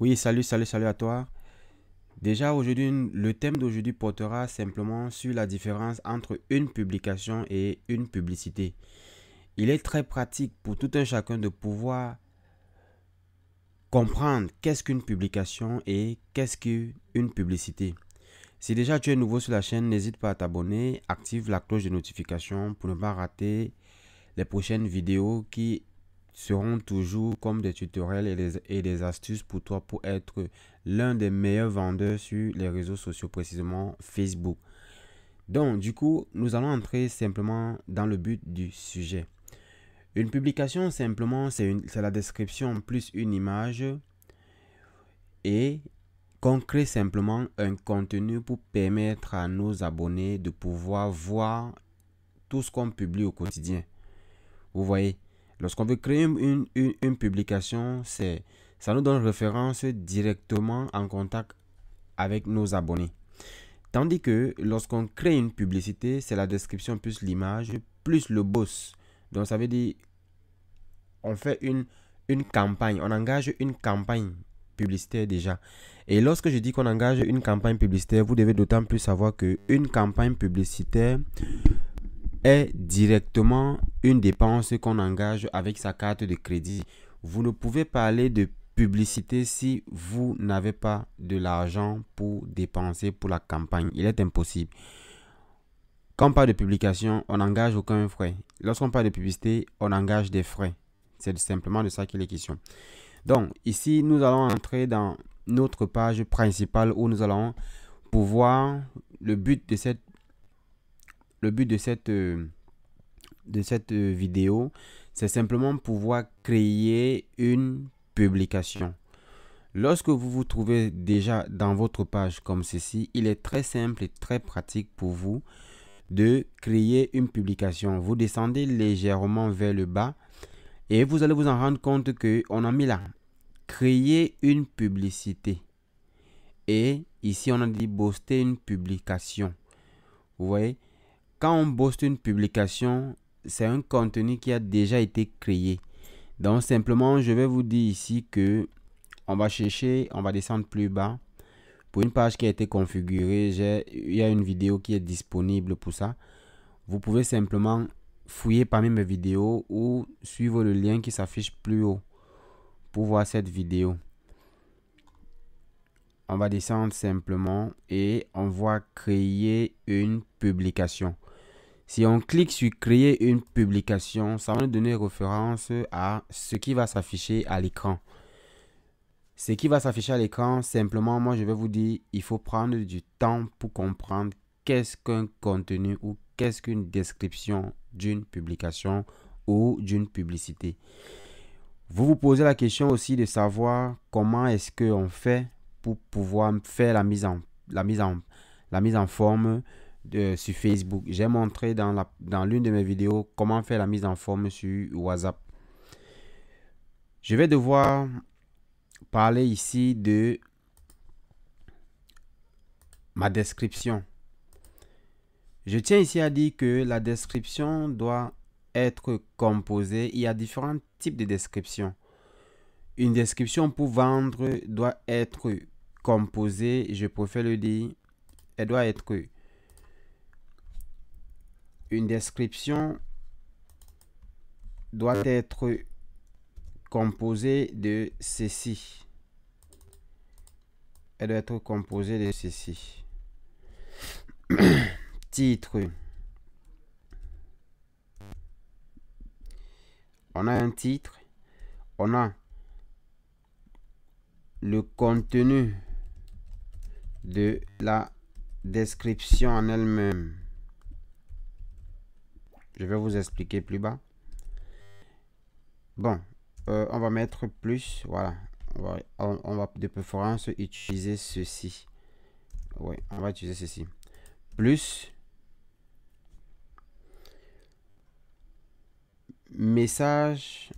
Oui, salut à toi. Déjà aujourd'hui, le thème d'aujourd'hui portera simplement sur la différence entre une publication et une publicité. Il est très pratique pour tout un chacun de pouvoir comprendre qu'est-ce qu'une publication et qu'est-ce qu'une publicité. Si déjà tu es nouveau sur la chaîne, n'hésite pas à t'abonner, active la cloche de notification pour ne pas rater les prochaines vidéos qui seront toujours comme des tutoriels et des astuces pour toi pour être l'un des meilleurs vendeurs sur les réseaux sociaux, précisément Facebook. Donc, du coup, nous allons entrer simplement dans le but du sujet. Une publication, simplement, c'est la description plus une image et qu'on crée simplement un contenu pour permettre à nos abonnés de pouvoir voir tout ce qu'on publie au quotidien. Vous voyez, lorsqu'on veut créer une publication, ça nous donne référence directement en contact avec nos abonnés. Tandis que lorsqu'on crée une publicité, c'est la description plus l'image, plus le boss. Donc ça veut dire, on fait une campagne, on engage une campagne publicitaire déjà. Et lorsque je dis qu'on engage une campagne publicitaire, vous devez d'autant plus savoir qu'une campagne publicitaire est directement une dépense qu'on engage avec sa carte de crédit. Vous ne pouvez pas parler de publicité si vous n'avez pas de l'argent pour dépenser pour la campagne. Il est impossible. Quand on parle de publication, on n'engage aucun frais. Lorsqu'on parle de publicité, on engage des frais. C'est simplement de ça qu'il est question. Donc, ici, nous allons entrer dans notre page principale où nous allons pouvoir, le but de cette vidéo, c'est simplement pouvoir créer une publication. Lorsque vous vous trouvez déjà dans votre page comme ceci, il est très simple et très pratique pour vous de créer une publication. Vous descendez légèrement vers le bas et vous allez vous en rendre compte qu'on a mis là, créer une publicité. Et ici, on a dit poster une publication. Vous voyez? Quand on poste une publication, c'est un contenu qui a déjà été créé. Donc simplement, je vais vous dire ici que on va chercher, on va descendre plus bas. Pour une page qui a été configurée, il y a une vidéo qui est disponible pour ça. Vous pouvez simplement fouiller parmi mes vidéos ou suivre le lien qui s'affiche plus haut pour voir cette vidéo. On va descendre simplement et on va créer une publication. Si on clique sur créer une publication, ça va nous donner référence à ce qui va s'afficher à l'écran. Ce qui va s'afficher à l'écran, simplement, moi je vais vous dire, il faut prendre du temps pour comprendre qu'est-ce qu'un contenu ou qu'est-ce qu'une description d'une publication ou d'une publicité. Vous vous posez la question aussi de savoir comment est-ce qu'on fait pour pouvoir faire la mise en forme sur Facebook. J'ai montré dans l'une de mes vidéos comment faire la mise en forme sur WhatsApp. Je vais devoir parler ici de ma description. Je tiens ici à dire que la description doit être composée. Il y a différents types de descriptions. Une description pour vendre doit être composée, je préfère le dire, elle doit être une description doit être composée de ceci. Elle doit être composée de ceci. Titre. On a un titre. On a le contenu de la description en elle-même. Je vais vous expliquer plus bas. Bon, on va mettre plus. Voilà. On va de préférence utiliser ceci. Oui, on va utiliser ceci. Plus message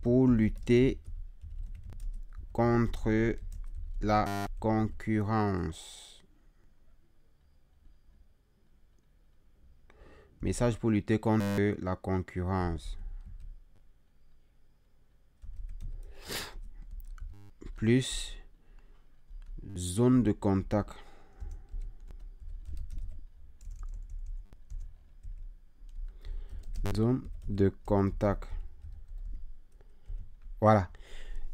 pour lutter contre la concurrence. Message pour lutter contre la concurrence. plus zone de contact. Zone de contact. Voilà.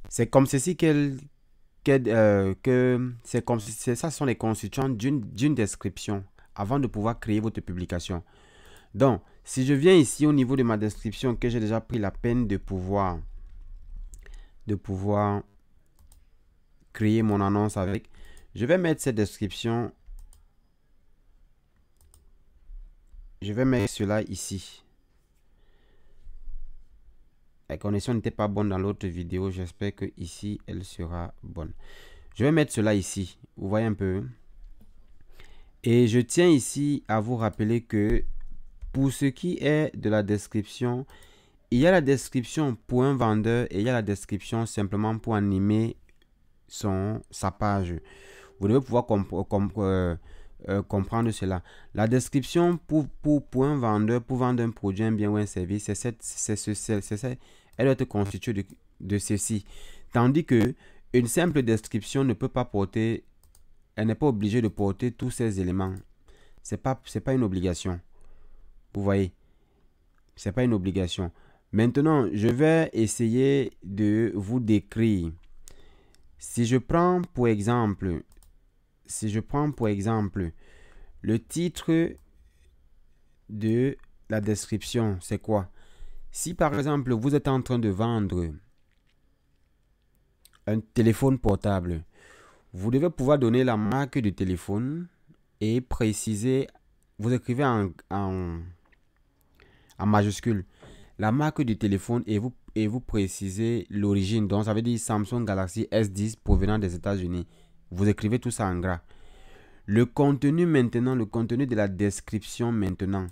C'est comme ceci que c'est comme ça sont les constituants d'une description avant de pouvoir créer votre publication. Donc, si je viens ici au niveau de ma description que j'ai déjà pris la peine de pouvoir créer mon annonce avec, je vais mettre cette description. Je vais mettre cela ici. La connexion n'était pas bonne dans l'autre vidéo. J'espère que ici, elle sera bonne. Je vais mettre cela ici. Vous voyez un peu. Et je tiens ici à vous rappeler que pour ce qui est de la description, il y a la description pour un vendeur et il y a la description simplement pour animer sa page. Vous devez pouvoir comprendre cela. La description pour un vendeur, pour vendre un produit, un bien ou un service, elle doit être constituée de ceci. Tandis que une simple description ne peut pas porter, elle n'est pas obligée de porter tous ces éléments. C'est pas une obligation. Vous voyez, c'est pas une obligation. Maintenant, je vais essayer de vous décrire. Si je prends pour exemple le titre de la description, c'est quoi? Si par exemple vous êtes en train de vendre un téléphone portable, vous devez pouvoir donner la marque du téléphone et préciser, vous écrivez en majuscule la marque du téléphone et vous précisez l'origine. Donc ça veut dire Samsung Galaxy S10 provenant des États-Unis. Vous écrivez tout ça en gras. Le contenu maintenant, le contenu de la description maintenant,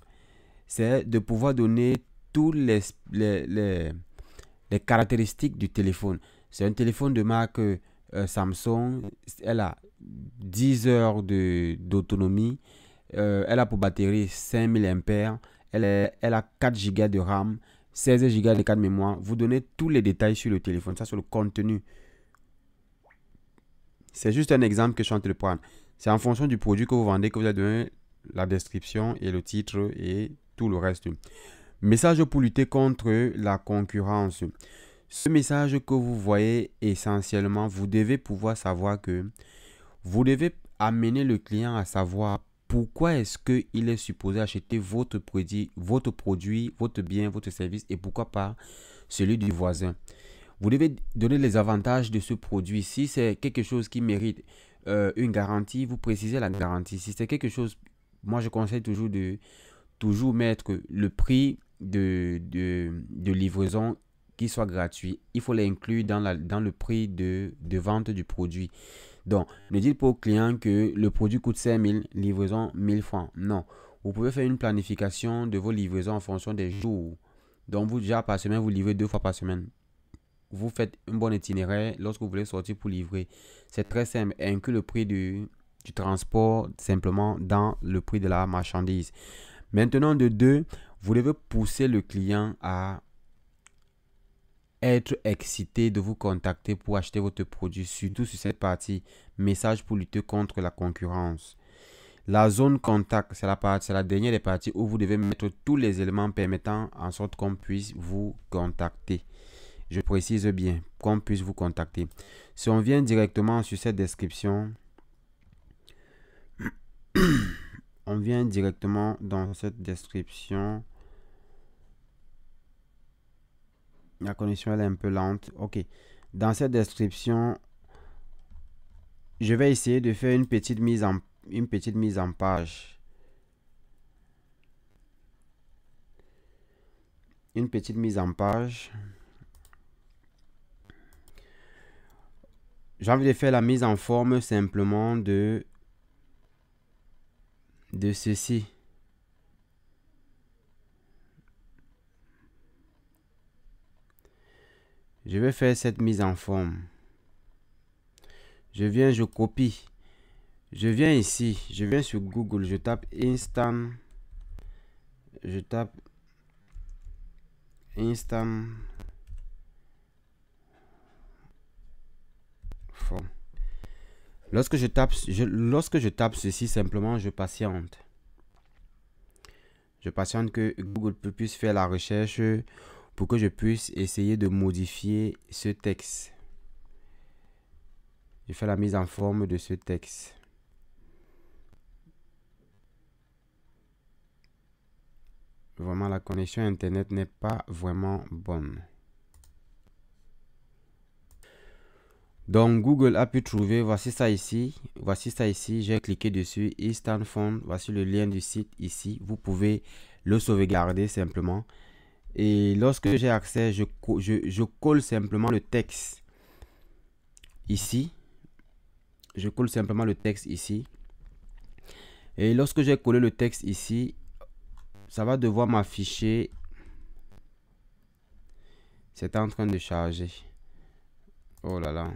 c'est de pouvoir donner toutes les caractéristiques du téléphone. C'est un téléphone de marque Samsung. Elle a 10 heures d'autonomie. Elle a pour batterie 5000 ampères. Elle a 4 Go de RAM, 16 Go de carte mémoire. Vous donnez tous les détails sur le téléphone. Ça, sur le contenu. C'est juste un exemple que je suis en train de prendre. C'est en fonction du produit que vous vendez que vous allez donner la description et le titre et tout le reste. Message pour lutter contre la concurrence. Ce message que vous voyez essentiellement, vous devez pouvoir savoir que vous devez amener le client à savoir pourquoi est-ce qu'il est supposé acheter votre produit, votre bien, votre service et pourquoi pas celui du voisin. Vous devez donner les avantages de ce produit. Si c'est quelque chose qui mérite une garantie, vous précisez la garantie. Si c'est quelque chose, moi je conseille toujours de mettre le prix de livraison qui soit gratuit. Il faut l'inclure dans le prix de vente du produit. Donc, ne dites pas au client que le produit coûte 5000, livraison 1000 francs. Non. Vous pouvez faire une planification de vos livraisons en fonction des jours. Donc, vous, déjà par semaine, vous livrez 2 fois par semaine. Vous faites un bon itinéraire lorsque vous voulez sortir pour livrer. C'est très simple. Inclus le prix du transport simplement dans le prix de la marchandise. Maintenant, de 2, vous devez pousser le client à être excité de vous contacter pour acheter votre produit, surtout sur cette partie message pour lutter contre la concurrence. La zone contact, c'est la dernière des parties où vous devez mettre tous les éléments permettant en sorte qu'on puisse vous contacter. Je précise bien, qu'on puisse vous contacter. Si on vient directement sur cette description, on vient directement dans cette description. La connexion elle est un peu lente. Ok. Dans cette description, je vais essayer de faire une petite mise en page. Une petite mise en page. J'ai envie de faire la mise en forme simplement de ceci. Je vais faire cette mise en forme. Je viens, je copie. Je viens ici, je viens sur Google, je tape Instant. Je tape Instant Lorsque je tape ceci, simplement, je patiente. Je patiente que Google puisse faire la recherche pour que je puisse essayer de modifier ce texte. Je fais la mise en forme de ce texte. Vraiment, la connexion Internet n'est pas vraiment bonne. Donc, Google a pu trouver, voici ça ici. Voici ça ici. J'ai cliqué dessus. Instant Phone. Voici le lien du site ici. Vous pouvez le sauvegarder simplement. Et lorsque j'ai accès, je colle simplement le texte ici. Je colle simplement le texte ici. Et lorsque j'ai collé le texte ici, ça va devoir m'afficher. C'est en train de charger. Oh là là.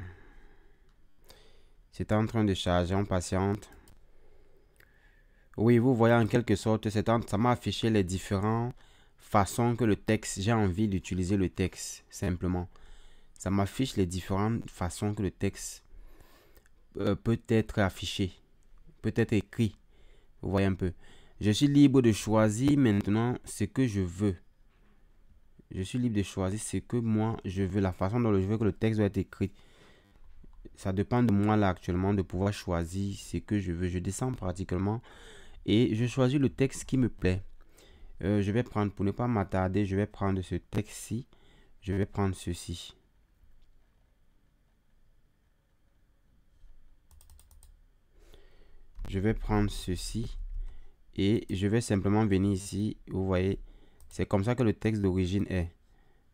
C'est en train de charger, on patiente. Oui, vous voyez en quelque sorte, ça m'a affiché les différentes façons que le texte, j'ai envie d'utiliser le texte, simplement. Ça m'affiche les différentes façons que le texte peut être affiché, peut être écrit. Vous voyez un peu. Je suis libre de choisir maintenant ce que je veux. Je suis libre de choisir ce que moi je veux, la façon dont je veux que le texte doit être écrit. Ça dépend de moi là actuellement de pouvoir choisir ce que je veux. Je descends pratiquement et je choisis le texte qui me plaît. Je vais prendre, pour ne pas m'attarder, je vais prendre ce texte-ci. Je vais prendre ceci. Je vais prendre ceci et je vais simplement venir ici. Vous voyez, c'est comme ça que le texte d'origine est.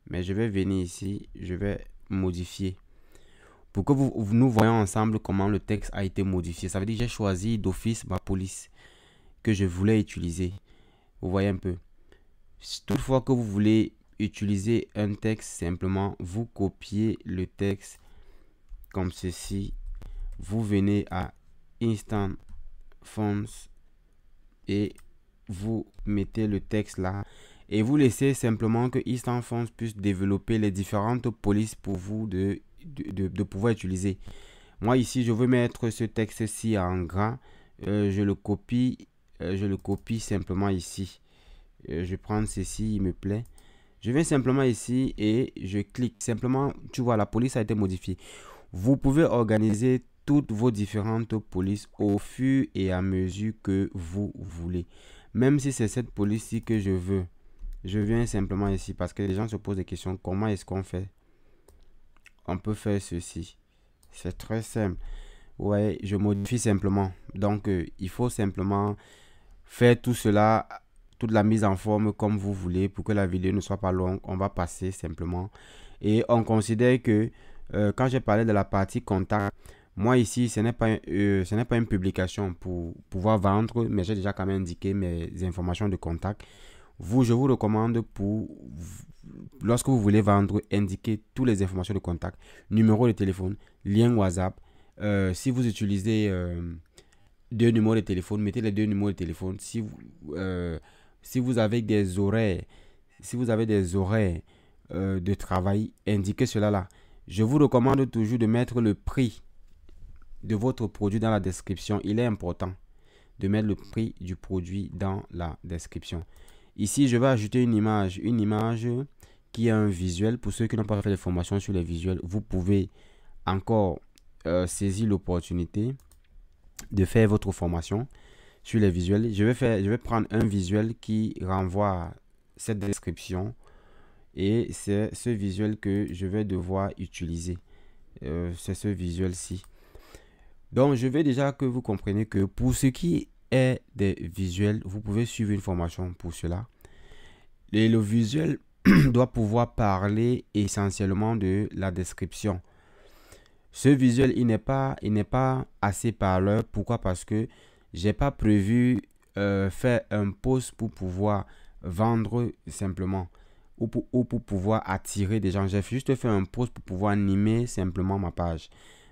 Mais je vais venir ici, je vais modifier. Pour que nous voyons ensemble comment le texte a été modifié. Ça veut dire que j'ai choisi d'office ma police que je voulais utiliser. Vous voyez un peu. Toutefois que vous voulez utiliser un texte, simplement, vous copiez le texte comme ceci. Vous venez à Instant Fonts et vous mettez le texte là. Et vous laissez simplement que Instant Fonts puisse développer les différentes polices pour vous de pouvoir utiliser. Moi ici, je veux mettre ce texte-ci en gras. Je le copie simplement ici. Je prends ceci, il me plaît. Je viens simplement ici et je clique. Simplement, tu vois, la police a été modifiée. Vous pouvez organiser toutes vos différentes polices au fur et à mesure que vous voulez. Même si c'est cette police-ci que je veux. Je viens simplement ici parce que les gens se posent des questions. Comment est-ce qu'on fait? On peut faire ceci. C'est très simple. Ouais, je modifie simplement. Donc, il faut simplement faire tout cela, toute la mise en forme comme vous voulez pour que la vidéo ne soit pas longue. On va passer simplement. Et on considère que quand j'ai parlé de la partie contact, moi ici, ce n'est pas une publication pour pouvoir vendre, mais j'ai déjà quand même indiqué mes informations de contact. Je vous recommande lorsque vous voulez vendre, indiquer toutes les informations de contact, numéro de téléphone, lien WhatsApp. Si vous utilisez deux numéros de téléphone, mettez les deux numéros de téléphone. Si vous avez des horaires, de travail, indiquez cela là. Je vous recommande toujours de mettre le prix de votre produit dans la description. Il est important de mettre le prix du produit dans la description. Ici, je vais ajouter une image qui a un visuel. Pour ceux qui n'ont pas fait de formation sur les visuels, vous pouvez encore saisir l'opportunité de faire votre formation sur les visuels. Je vais prendre un visuel qui renvoie à cette description et c'est ce visuel que je vais devoir utiliser. C'est ce visuel-ci. Donc, je veux déjà que vous compreniez que pour ce qui est des visuels, vous pouvez suivre une formation pour cela. Et le visuel doit pouvoir parler essentiellement de la description. Ce visuel, il n'est pas assez parleur. Pourquoi? Parce que j'ai pas prévu faire un post pour pouvoir vendre simplement ou pour pouvoir attirer des gens. J'ai juste fait un post pour pouvoir animer simplement ma page.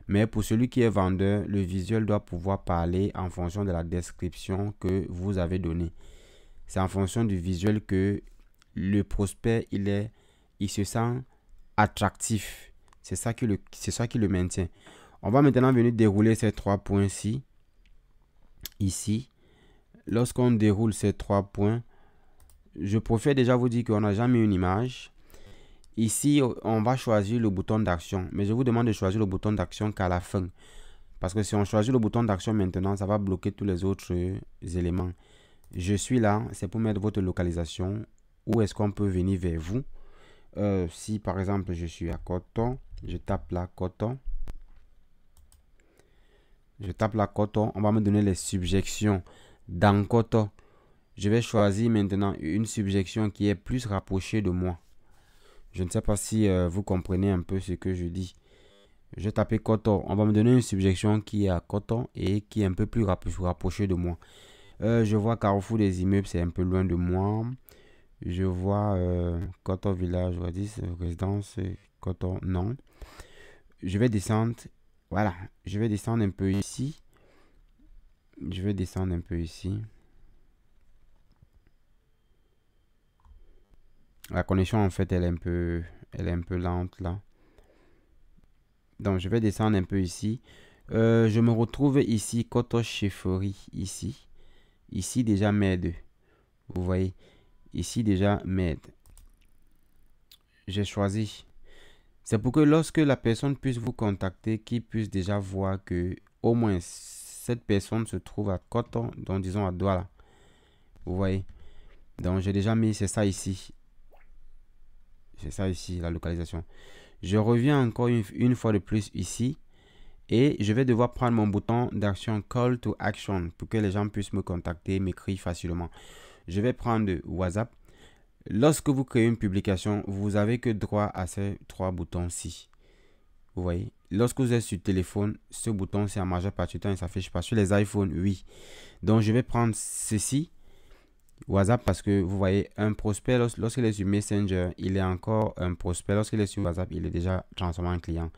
Mais pour celui qui est vendeur, le visuel doit pouvoir parler en fonction de la description que vous avez donnée. C'est en fonction du visuel que le prospect, il se sent attractif. C'est ça qui le maintient. On va maintenant venir dérouler ces 3 points-ci. Ici, lorsqu'on déroule ces 3 points, je préfère déjà vous dire qu'on n'a jamais une image. Ici, on va choisir le bouton d'action. Mais je vous demande de choisir le bouton d'action qu'à la fin. Parce que si on choisit le bouton d'action maintenant, ça va bloquer tous les autres éléments. Je suis là, c'est pour mettre votre localisation. Où est-ce qu'on peut venir vers vous? Si par exemple je suis à Coton, je tape là Coton. Je tape là Coton, on va me donner les subjections dans Coton. Je vais choisir maintenant une subjection qui est plus rapprochée de moi. Je ne sais pas si vous comprenez un peu ce que je dis. Je vais taper Coton. On va me donner une subjection qui est à Coton et qui est un peu plus rapprochée de moi. Je vois Carrefour des immeubles, c'est un peu loin de moi. Je vois Coton Village, on va dire, résidence, Coton, non. Je vais descendre, voilà, je vais descendre un peu ici. Je vais descendre un peu ici. La connexion, en fait, elle est un peu lente, là. Donc, je vais descendre un peu ici. Je me retrouve ici, Coton Chefferie, ici. Ici, déjà, m'aide. Vous voyez, ici, déjà, m'aide. J'ai choisi. C'est pour que lorsque la personne puisse vous contacter, qu'il puisse déjà voir que au moins cette personne se trouve à Coton, donc disons à Douala. Vous voyez. Donc j'ai déjà mis, c'est ça ici. C'est ça ici, la localisation. Je reviens encore une fois de plus ici. Et je vais devoir prendre mon bouton d'action Call to Action pour que les gens puissent me contacter, m'écrire facilement. Je vais prendre WhatsApp. Lorsque vous créez une publication, vous n'avez que droit à ces 3 boutons-ci. Vous voyez, lorsque vous êtes sur téléphone, ce bouton, c'est en majeure partie du temps, il ne s'affiche pas. Sur les iPhones, oui. Donc, je vais prendre ceci, WhatsApp, parce que vous voyez, un prospect, lorsqu'il est sur Messenger, il est encore un prospect. Lorsqu'il est sur WhatsApp, il est déjà transformé en client.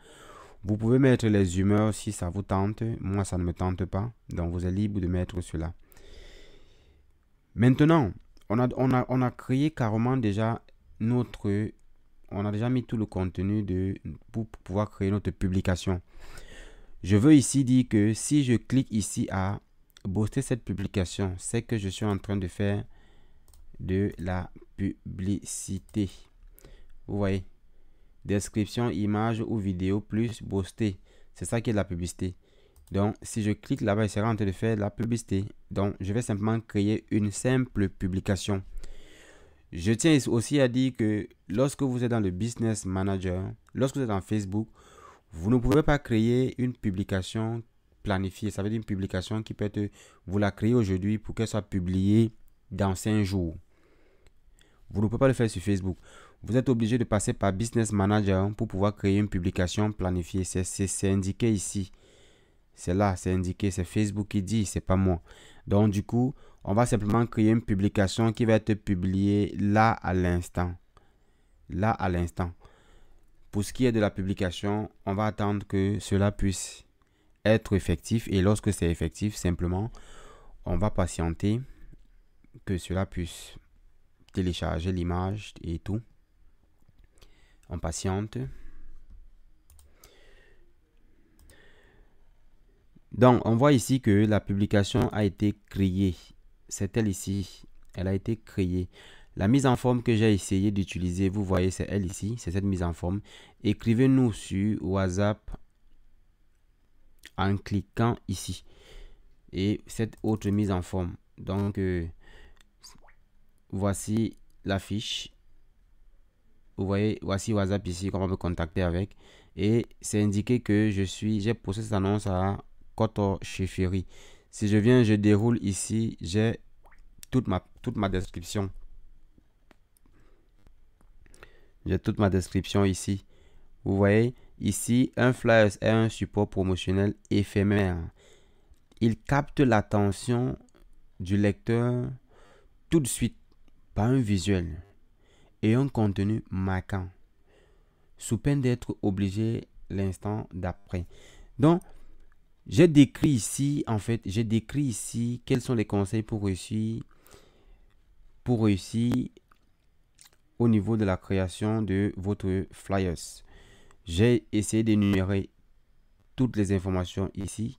Vous pouvez mettre les humeurs si ça vous tente. Moi, ça ne me tente pas. Donc, vous êtes libre de mettre cela. Maintenant, on a créé carrément déjà notre... On a déjà mis tout le contenu pour pouvoir créer notre publication. Je veux ici dire que si je clique ici à booster cette publication, c'est que je suis en train de faire de la publicité. Vous voyez, description, image ou vidéo plus booster. C'est ça qui est de la publicité. Donc, si je clique là-bas, il sera en train de faire la publicité. Donc, je vais simplement créer une simple publication. Je tiens aussi à dire que lorsque vous êtes dans le Business Manager, lorsque vous êtes dans Facebook, vous ne pouvez pas créer une publication planifiée. Ça veut dire une publication qui peut être, vous la créez aujourd'hui pour qu'elle soit publiée dans 5 jours. Vous ne pouvez pas le faire sur Facebook. Vous êtes obligé de passer par Business Manager pour pouvoir créer une publication planifiée. C'est indiqué ici. C'est là, c'est indiqué. C'est Facebook qui dit, c'est pas moi. Donc du coup, on va simplement créer une publication qui va être publiée là à l'instant. Là à l'instant. Pour ce qui est de la publication, on va attendre que cela puisse être effectif. Et lorsque c'est effectif, simplement, on va patienter que cela puisse télécharger l'image et tout. On patiente. Donc, on voit ici que la publication a été créée. C'est elle ici. Elle a été créée. La mise en forme que j'ai essayé d'utiliser, vous voyez, c'est elle ici. C'est cette mise en forme. Écrivez-nous sur WhatsApp en cliquant ici. Et cette autre mise en forme. Donc, voici la fiche. Vous voyez, voici WhatsApp ici qu'on va me contacter avec. Et c'est indiqué que j'ai posté cette annonce à Coton Chefferie. Si je viens, je déroule ici, j'ai toute ma description. J'ai toute ma description ici. Vous voyez, ici, un flyer est un support promotionnel éphémère. Il capte l'attention du lecteur tout de suite par un visuel et un contenu marquant, sous peine d'être obligé l'instant d'après. Donc, j'ai décrit ici, quels sont les conseils pour réussir au niveau de la création de votre flyers. J'ai essayé d'énumérer toutes les informations ici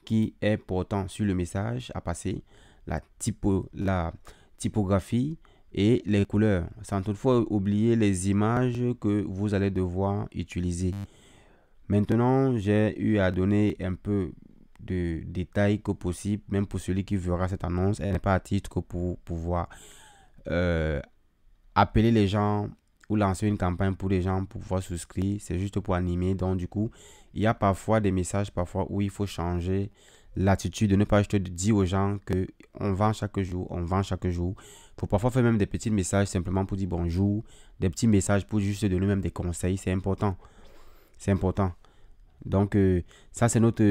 qui est portant sur le message à passer, la typographie et les couleurs, sans toutefois oublier les images que vous allez devoir utiliser. Maintenant, j'ai eu à donner un peu de détails que possible, même pour celui qui verra cette annonce. Elle n'est pas à titre que pour pouvoir appeler les gens ou lancer une campagne pour les gens pour pouvoir souscrire. C'est juste pour animer. Donc, du coup, il y a parfois des messages où il faut changer l'attitude de ne pas juste dire aux gens que on vend chaque jour, on vend chaque jour. Il faut parfois faire même des petits messages simplement pour dire bonjour, des petits messages pour juste donner même des conseils. C'est important. C'est important. Donc, ça, c'est notre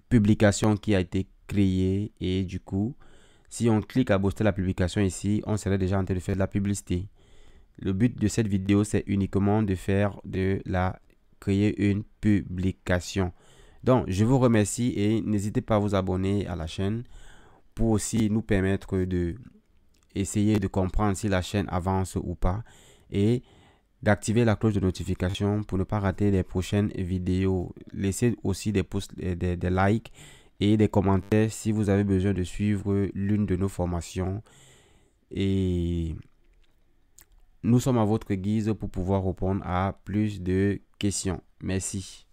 publication qui a été créée. Et du coup, si on clique à booster la publication ici, on serait déjà en train de faire de la publicité. Le but de cette vidéo, c'est uniquement de créer une publication. Donc, je vous remercie et n'hésitez pas à vous abonner à la chaîne pour aussi nous permettre de essayer de comprendre si la chaîne avance ou pas et d'activer la cloche de notification pour ne pas rater les prochaines vidéos. Laissez aussi des pouces, des likes et des commentaires si vous avez besoin de suivre l'une de nos formations. Et nous sommes à votre guise pour pouvoir répondre à plus de questions. Merci.